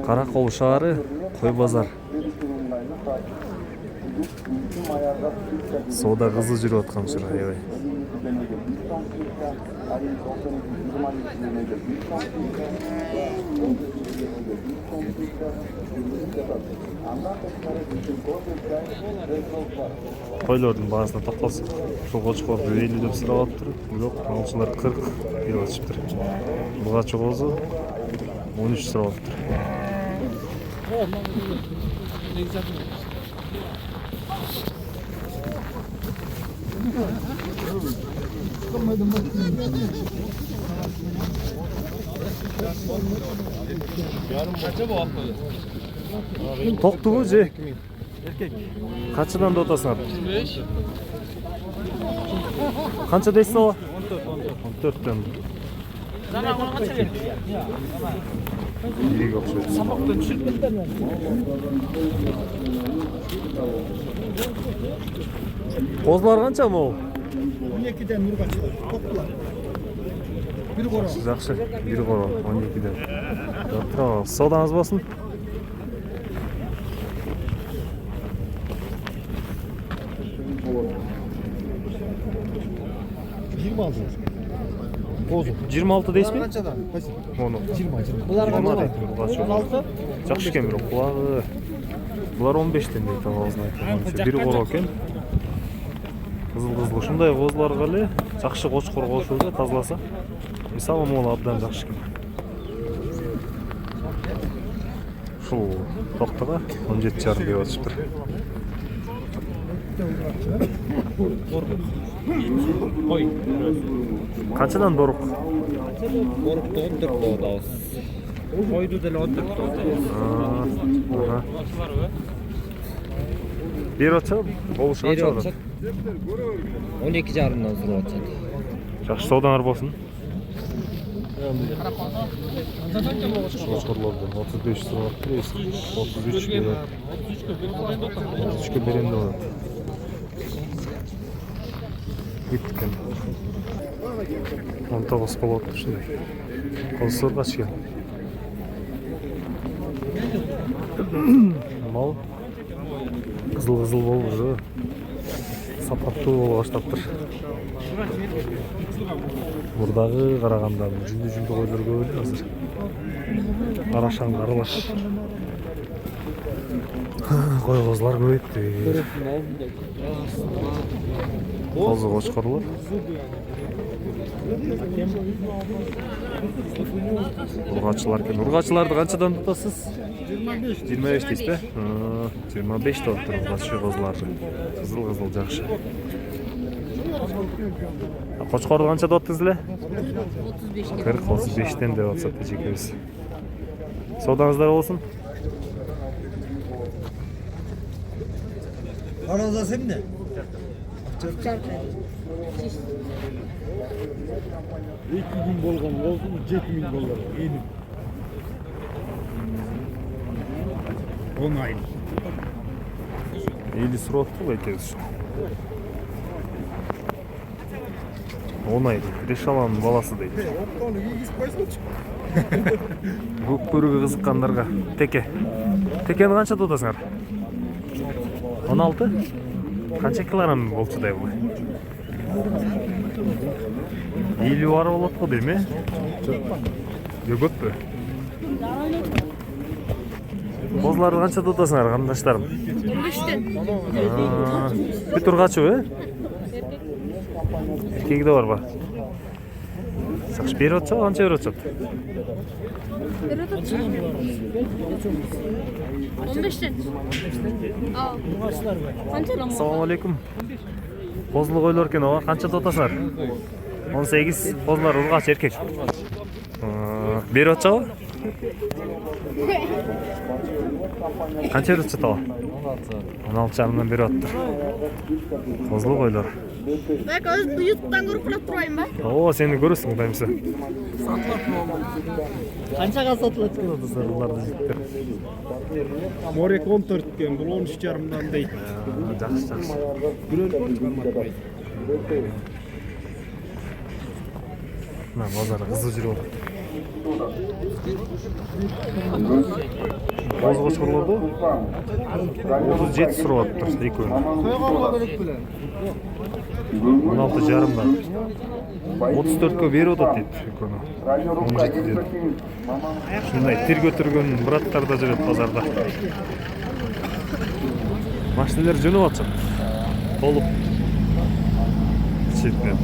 Каракол шаары, Кой базар. Соода кызы жүрүп аткан чыр, аябай. Койлордун баасына токтолсок, ушул кочкорду 50 деп сурап атыптыр, бирок алчылар 40 деп атышыптыр. Буга чогозу 13 сурап атыптыр. Токтубу же? Качадан да отасыңар? 25. Канча дейсиз ала? 14төн. Ириге окшойт. Сабактан түшүрүп Козулар канча могу? 12ден Нургачылар. Токтулар. Бир коро. Жакшы, бир коро 12ден. Тура, содаңыз болсун. Козу 26 дейсизби? Канчадан? Мону 20. Булар канча? 16. Жакшы экен бирок кулагы. Булар 15тен дейт авазын айтканча. Бир коро экен. Кызыл ушундай козуларга эле жакшы кочкор кошулду, тазаласа. Мисалы могу абдан жакшы экен. Ушул токтога 17,5 деп атышыптыр. Ой. Канчадан дорук? Борукта 14 болобуз. Койду деле 14 болобуз. Бир очо болушу канча болот? 12,5-дан сурап атышат. Жакшы соодаңар болсун. Кочкорлордон 35 сурап атыптыр, 33 берет. 33 берем деп атат. Биткем. 19 болот ушундай. Козсорга чыган. Мал кызыл болуп уже сапаттуу боло баштаптыр. Мурдагы караганда жүндү койлор көп эле азыр. Карашаң аралаш. Кой козулар көбөйттү. Козу кочкорлор. Ургачылар экен. Ургачыларды канчадан тутасыз? 25 дейсизби? 25 деп туруп ургачы козулар. Кызыл жакшы. Кочкорду канча деп аттыңыз эле? 35тен деп атсат эжекебиз. Соодаңыздар болсун. Араза семне? 2000 болгон болсун, 7000 болгон. Эни. Оңай. Эли сураттуу экенбиз. Оңай, Решаланын баласы дейт. Оптону ийгиз койсочу. Көк бөрүгө кызыккандарга теке. Текени канча тутасыңар? 16? Канча килограмм болчу да бул? 50 бары болот го дейм, э? Көппү? Козуларды канча тутасыңар, кандаштарым? 15тен. Бүт ургачыбы, э? Эркеги да барбы? Жакшы берип атчы, канча берип атышат? 15тен. Assalomu alaykum. Козулу койлор экен, ага канча тутасыңар? 18 козулар ургач эркек. Берип атчабы? Канча берип атышат ага? 16,5-дан берип аттыр. Козулу койлор. Бак өзү YouTube'дан көрүп карап турайын ба? О, сени көрөсүң дайымсы. Канчага сатылат экен? Козуларды життер. Морек 14 кен, бул 13,5-дан дейт. Жакшы. Бирөө чыгармай. Мына базар кызып жүрүп. Боз қошқырларды 37 сұрап тұр екеуін. 16 жарымдан 34-ке беріп отыр дейді екеуін. 17 деді. Шындай тер көтерген браттар да жүреді базарда. Машиналар жөніп атыр. Толып шетінен.